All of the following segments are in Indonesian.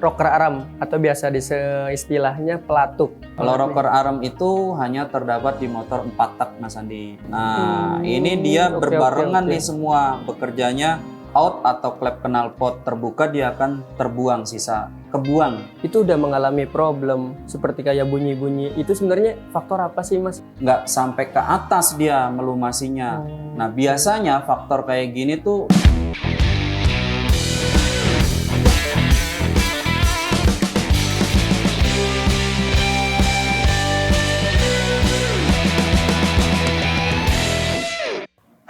rocker arm atau biasa istilahnya pelatuk. Kalau rocker arm itu hanya terdapat di motor 4 tak, Mas Andi. Nah, ini dia berbarengan nih semua. Bekerjanya out atau klep knalpot terbuka, dia akan terbuang, sisa kebuang. Itu udah mengalami problem seperti kayak bunyi-bunyi. Itu sebenarnya faktor apa sih, Mas? Nggak sampai ke atas dia melumasinya. Nah, biasanya faktor kayak gini tuh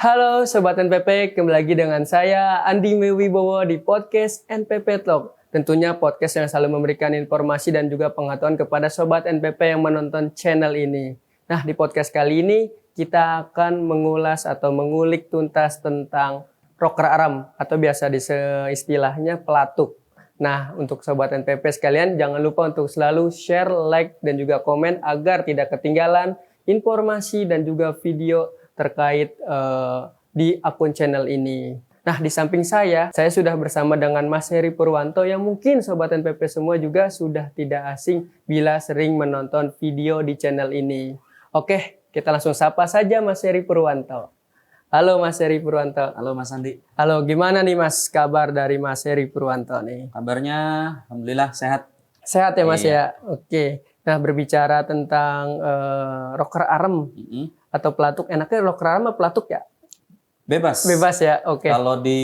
Halo Sobat NPP, kembali lagi dengan saya Andi Mewibowo di podcast NPP Talk. Tentunya podcast yang selalu memberikan informasi dan juga pengetahuan kepada Sobat NPP yang menonton channel ini. Nah, di podcast kali ini kita akan mengulas atau mengulik tuntas tentang rocker arm atau biasa istilahnya pelatuk. Nah, untuk Sobat NPP sekalian, jangan lupa untuk selalu share, like, dan juga komen agar tidak ketinggalan informasi dan juga video terkait di akun channel ini. Nah, di samping saya sudah bersama dengan Mas Heri Purwanto yang mungkin Sobat NPP semua juga sudah tidak asing bila sering menonton video di channel ini. Oke, kita langsung sapa saja Mas Heri Purwanto. Halo Mas Heri Purwanto. Halo Mas Andi. Halo, gimana nih Mas kabar dari Mas Heri Purwanto nih? Kabarnya alhamdulillah sehat. Sehat ya Mas ya? Oke. Nah, berbicara tentang rocker arm atau pelatuk, enaknya rocker arm atau pelatuk ya? Bebas. Bebas ya, oke. Kalau di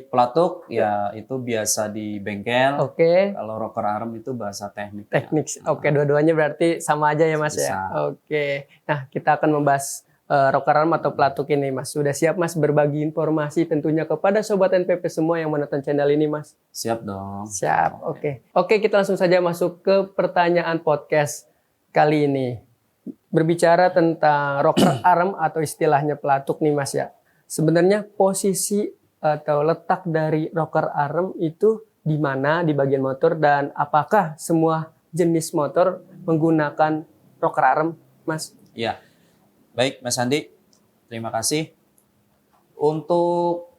pelatuk ya itu biasa di bengkel. Oke. Kalau rocker arm itu bahasa teknik. Teknik, oke. Dua-duanya berarti sama aja ya Mas Bisa. ya? Oke. Nah, kita akan membahas rocker arm atau pelatuk ini Mas. Sudah siap Mas berbagi informasi tentunya kepada Sobat NPP semua yang menonton channel ini Mas? Siap dong. Siap, oke. Oke, kita langsung saja masuk ke pertanyaan podcast kali ini. Berbicara tentang rocker arm atau istilahnya pelatuk nih Mas ya. Sebenarnya posisi atau letak dari rocker arm itu di mana di bagian motor dan apakah semua jenis motor menggunakan rocker arm, Mas? Iya. Baik, Mas Andi. Terima kasih. Untuk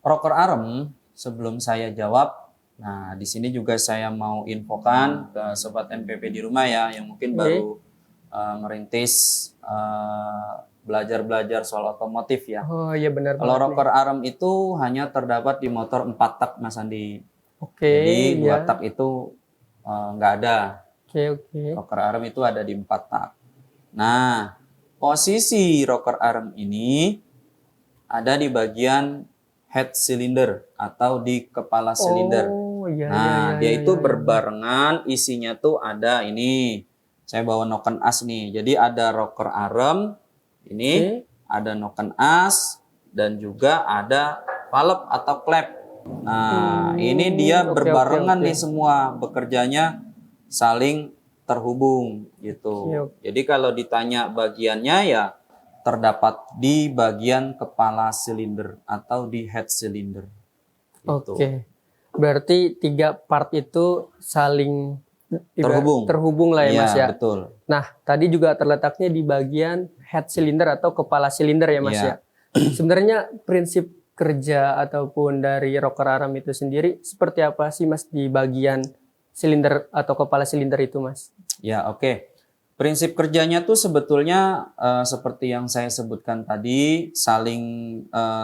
rocker arm, sebelum saya jawab, nah di sini juga saya mau infokan ke Sobat NPP di rumah ya, yang mungkin baru merintis belajar soal otomotif ya. Oh iya benar. Kalau rocker arm itu hanya terdapat di motor 4 tak Mas Andi. Oke. Jadi 2 ya. tak itu nggak ada. Oke. Rocker arm itu ada di 4 tak. Nah, posisi rocker arm ini ada di bagian head cylinder atau di kepala silinder. Oh iya. Nah, dia itu berbarengan, isinya tuh ada ini. Saya bawa noken as nih. Jadi ada rocker arm, ini ada noken as, dan juga ada valve atau klep. Nah, ini dia berbarengan nih semua. Bekerjanya saling terhubung gitu. Jadi kalau ditanya bagiannya ya terdapat di bagian kepala silinder atau di head cylinder. Gitu. Oke. Berarti 3 part itu saling terhubung lah ya Mas ya. Betul. Nah, tadi juga terletaknya di bagian head cylinder atau kepala silinder ya Mas ya. Sebenarnya prinsip kerja ataupun dari rocker arm itu sendiri seperti apa sih Mas di bagian silinder atau kepala silinder itu Mas? Ya, oke. Prinsip kerjanya tuh sebetulnya seperti yang saya sebutkan tadi, saling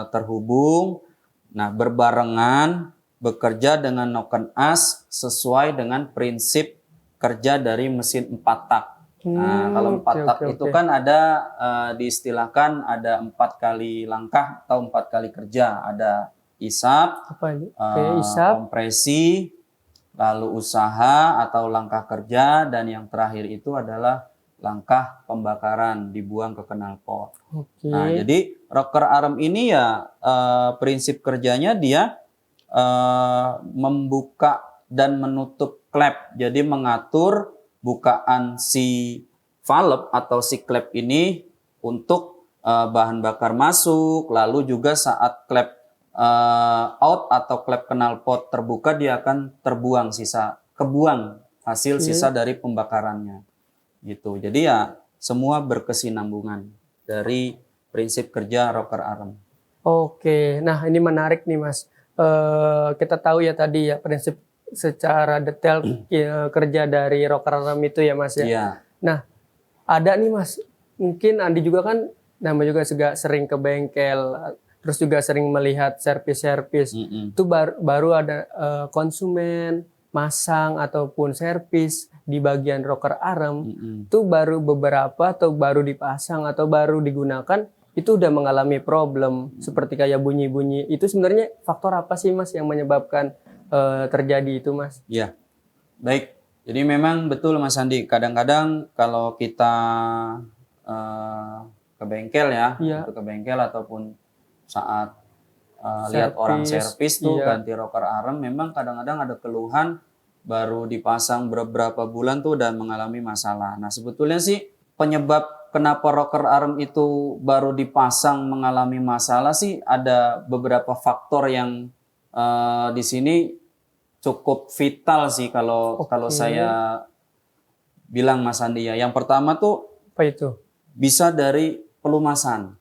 terhubung, nah berbarengan, bekerja dengan noken as sesuai dengan prinsip kerja dari mesin 4 tak. Nah, kalau 4 tak itu kan ada diistilahkan ada 4 kali langkah atau 4 kali kerja. Ada isap, kompresi, lalu usaha atau langkah kerja, dan yang terakhir itu adalah langkah pembakaran, dibuang ke knalpot. Nah, jadi rocker arm ini ya prinsip kerjanya dia membuka dan menutup klep. Jadi mengatur bukaan si valve atau si klep ini untuk bahan bakar masuk, lalu juga saat klep out atau klep knalpot terbuka dia akan terbuang kebuang hasil sisa dari pembakarannya. Gitu. Jadi ya semua berkesinambungan dari prinsip kerja rocker arm. Oke. Nah, ini menarik nih Mas. Kita tahu ya tadi ya prinsip secara detail kerja dari rocker arm itu ya Mas ya. Iya. Nah, ada nih Mas, mungkin Andi juga kan namanya juga juga sering ke bengkel, terus juga sering melihat servis-servis. Itu baru ada konsumen masang ataupun servis di bagian rocker arm. Itu baru beberapa atau baru dipasang atau baru digunakan itu udah mengalami problem seperti kayak bunyi-bunyi. Itu sebenarnya faktor apa sih Mas yang menyebabkan terjadi itu Mas? Ya, baik. Jadi memang betul Mas Andi. Kadang-kadang kalau kita ke bengkel ya, itu ke bengkel ataupun saat lihat orang servis tuh ganti rocker arm, memang kadang-kadang ada keluhan baru dipasang beberapa bulan tuh dan mengalami masalah. Nah sebetulnya sih penyebab kenapa rocker arm itu baru dipasang mengalami masalah sih ada beberapa faktor yang di sini cukup vital sih kalau saya bilang Mas Andi ya. Yang pertama tuh apa itu? Bisa dari pelumasan.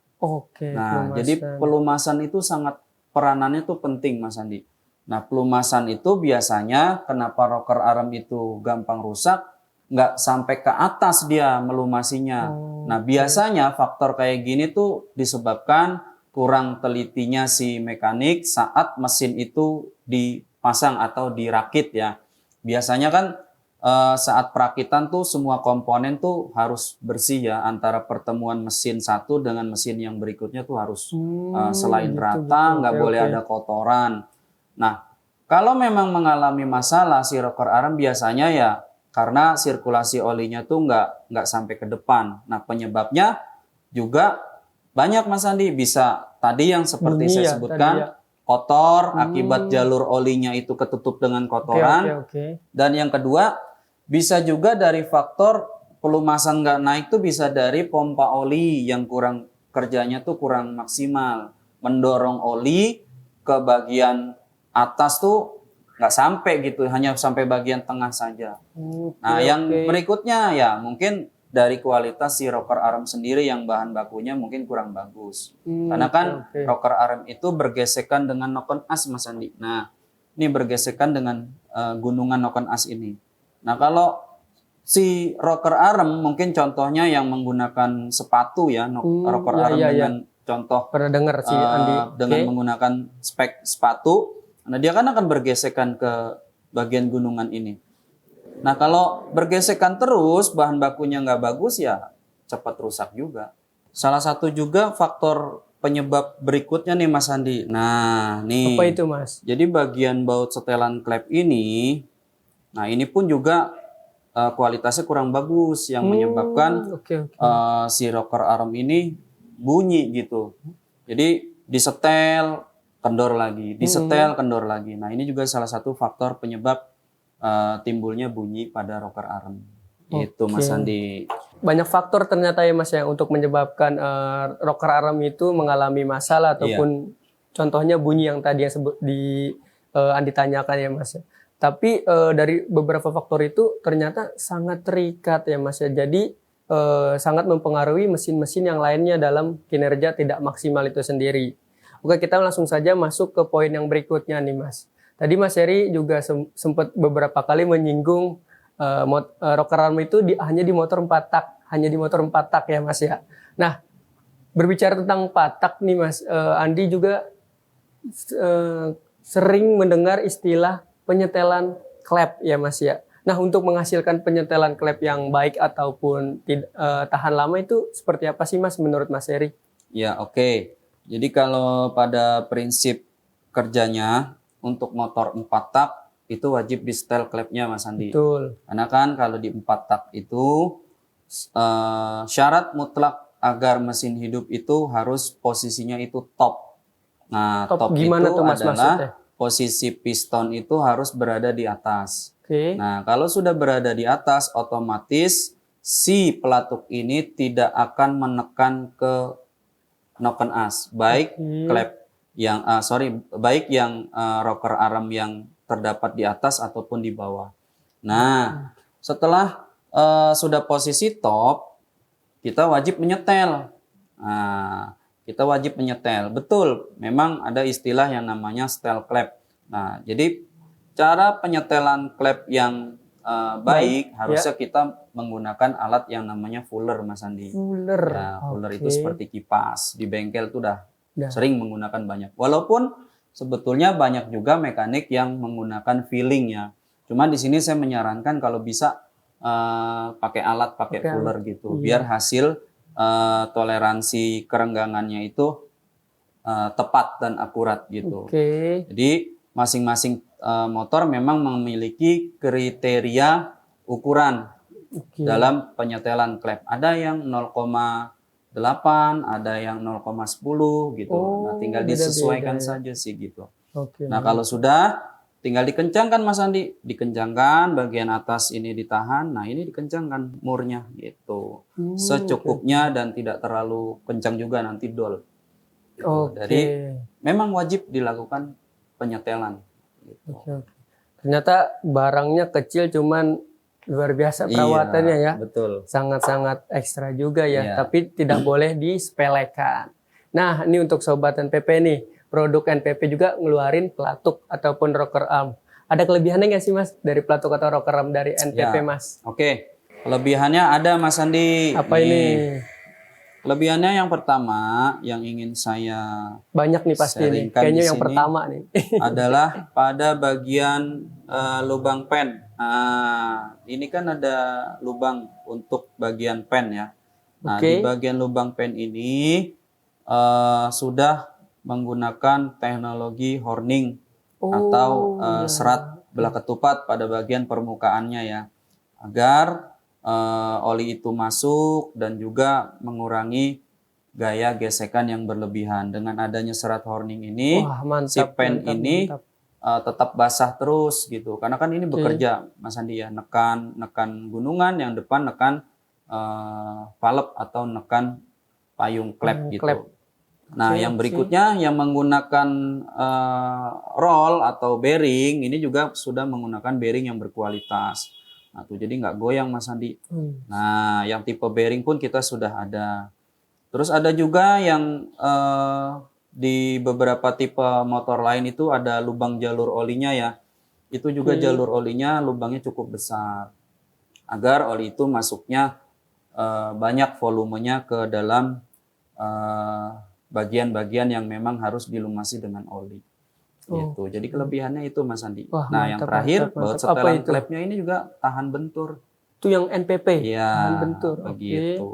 Nah, jadi pelumasan itu sangat peranannya tuh penting Mas Andi. Nah, pelumasan itu biasanya kenapa rocker arm itu gampang rusak, nggak sampai ke atas dia melumasinya. Nah, biasanya faktor kayak gini tuh disebabkan kurang telitinya si mekanik saat mesin itu dipasang atau dirakit ya. Biasanya kan saat perakitan tuh semua komponen tuh harus bersih ya, antara pertemuan mesin satu dengan mesin yang berikutnya tuh harus selain rata, nggak boleh ada kotoran. Nah, kalau memang mengalami masalah si rocker arm biasanya ya karena sirkulasi olinya tuh nggak sampai ke depan. Nah, penyebabnya juga banyak Mas Andi, bisa tadi yang seperti saya sebutkan kotor akibat jalur olinya itu ketutup dengan kotoran. Dan yang kedua bisa juga dari faktor pelumasan nggak naik tuh bisa dari pompa oli yang kurang kerjanya tuh kurang maksimal, mendorong oli ke bagian atas tuh nggak sampai gitu, hanya sampai bagian tengah saja. Nah yang berikutnya ya mungkin dari kualitas si rocker arm sendiri yang bahan bakunya mungkin kurang bagus. Karena kan rocker arm itu bergesekan dengan noken as Mas Andi. Nah ini bergesekan dengan gunungan noken as ini. Nah kalau si rocker arm mungkin contohnya yang menggunakan sepatu ya, rocker arm dengan contoh pernah dengar sih Andi dengan menggunakan spek sepatu. Nah dia kan akan bergesekan ke bagian gunungan ini. Nah kalau bergesekan terus bahan bakunya nggak bagus ya cepat rusak juga. Salah satu juga faktor penyebab berikutnya nih Mas Andi. Nah nih. Apa itu Mas? Jadi bagian baut setelan klep ini, nah ini pun juga kualitasnya kurang bagus yang menyebabkan si rocker arm ini bunyi gitu. Jadi disetel kendor lagi, disetel kendor lagi. Nah ini juga salah satu faktor penyebab timbulnya bunyi pada rocker arm. Itu Mas Andi. Banyak faktor ternyata ya Mas yang untuk menyebabkan rocker arm itu mengalami masalah ataupun contohnya bunyi yang tadi yang Andi tanyakan ya Mas. Tapi dari beberapa faktor itu ternyata sangat terikat ya Mas ya. Jadi sangat mempengaruhi mesin-mesin yang lainnya dalam kinerja tidak maksimal itu sendiri. Oke, kita langsung saja masuk ke poin yang berikutnya nih Mas. Tadi Mas Heri juga sempat beberapa kali menyinggung rocker arm itu hanya di motor 4 tak, hanya di motor 4 tak ya Mas ya. Nah, berbicara tentang 4 tak nih Mas, Andi juga sering mendengar istilah penyetelan klep ya Mas ya. Nah untuk menghasilkan penyetelan klep yang baik ataupun tahan lama itu seperti apa sih Mas menurut Mas Heri? Ya oke. Jadi kalau pada prinsip kerjanya untuk motor 4 tak itu wajib di setel klepnya Mas Andi. Betul. Karena kan kalau di 4 tak itu syarat mutlak agar mesin hidup itu harus posisinya itu top. Nah top itu tuh, Mas, adalah maksudnya? Posisi piston itu harus berada di atas. Nah, kalau sudah berada di atas, otomatis si pelatuk ini tidak akan menekan ke noken as, baik klep yang baik yang rocker arm yang terdapat di atas ataupun di bawah. Nah, setelah sudah posisi top, kita wajib menyetel. Nah, kita wajib menyetel. Betul, memang ada istilah yang namanya setel klep. Nah, jadi cara penyetelan klep yang baik harusnya kita menggunakan alat yang namanya fuller, Mas Andi. Fuller. Ya, fuller itu Oke. seperti kipas di bengkel tuh Dah. sering menggunakan banyak. Walaupun sebetulnya banyak juga mekanik yang menggunakan filling ya. Cuma di sini saya menyarankan kalau bisa pakai alat, pakai fuller gitu, biar hasil toleransi kerenggangannya itu tepat dan akurat gitu. Oke. Jadi masing-masing motor memang memiliki kriteria ukuran dalam penyetelan klep. Ada yang 0,8, ada yang 0,10 gitu. Nah, tinggal disesuaikan saja sih gitu. Oke. Nah, kalau sudah tinggal dikencangkan Mas Andi, dikencangkan bagian atas ini ditahan. Nah, ini dikencangkan murnya gitu. Secukupnya dan tidak terlalu kencang juga nanti dol. Gitu. Jadi memang wajib dilakukan penyetelan. Gitu. Oke. Ternyata barangnya kecil cuman luar biasa perawatannya ya. Betul. Sangat-sangat ekstra juga ya, tapi tidak boleh disepelekan. Nah, ini untuk Sobat NPP nih, produk NPP juga ngeluarin pelatuk ataupun rocker arm. Ada kelebihannya nggak sih Mas dari pelatuk atau rocker arm dari NPP Mas? Oke, kelebihannya ada Mas Andi. Apa ini? Kelebihannya yang pertama yang ingin saya banyak nih pasti nih. Kayaknya yang pertama nih adalah pada bagian lubang pen. Nah, ini kan ada lubang untuk bagian pen ya. Nah, di bagian lubang pen ini sudah menggunakan teknologi horning atau serat belah ketupat pada bagian permukaannya ya, agar oli itu masuk dan juga mengurangi gaya gesekan yang berlebihan. Dengan adanya serat horning ini, si pen ini tetap basah terus gitu. Karena kan ini bekerja Mas Andi ya, nekan gunungan, yang depan nekan valve atau nekan payung klep gitu. Nah, yang berikutnya yang menggunakan roll atau bearing ini juga sudah menggunakan bearing yang berkualitas. Nah, tuh jadi nggak goyang Mas Andi. Nah, yang tipe bearing pun kita sudah ada. Terus ada juga yang di beberapa tipe motor lain itu ada lubang jalur olinya ya. Itu juga jalur olinya lubangnya cukup besar. Agar oli itu masuknya banyak volumenya ke dalam bagian-bagian yang memang harus dilumasi dengan oli. Gitu. Jadi kelebihannya itu Mas Andi. Nah, yang terakhir baut setelan klepnya ini juga tahan bentur. Itu yang NPP? Iya, tahan bentur. Begitu.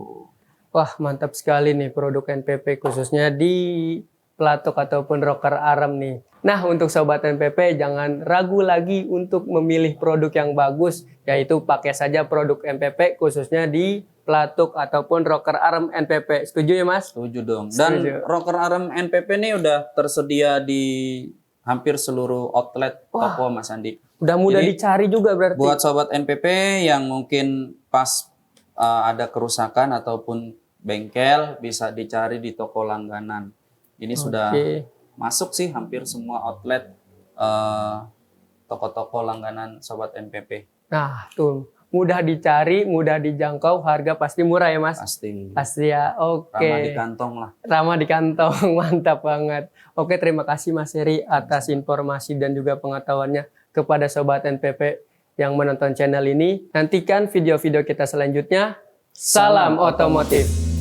Wah, mantap sekali nih produk NPP khususnya di pelatuk ataupun rocker arm nih. Nah, untuk Sobat NPP jangan ragu lagi untuk memilih produk yang bagus, yaitu pakai saja produk NPP khususnya di pelatuk ataupun rocker arm NPP. Setuju ya Mas? Setuju dong. Dan rocker arm NPP ini udah tersedia di hampir seluruh outlet toko Mas Andi. Udah mudah dicari juga berarti. Buat Sobat NPP yang mungkin pas ada kerusakan ataupun bengkel, bisa dicari di toko langganan. Ini sudah masuk sih hampir semua outlet toko-toko langganan Sobat NPP. Nah, tuh mudah dicari, mudah dijangkau, harga pasti murah ya Mas? Pasti. Pasti ya, oke. Ramah di kantong lah. Ramah di kantong, mantap banget. Oke, terima kasih Mas Heri atas informasi dan juga pengetahuannya kepada Sobat NPP yang menonton channel ini. Nantikan video-video kita selanjutnya. Salam otomotif.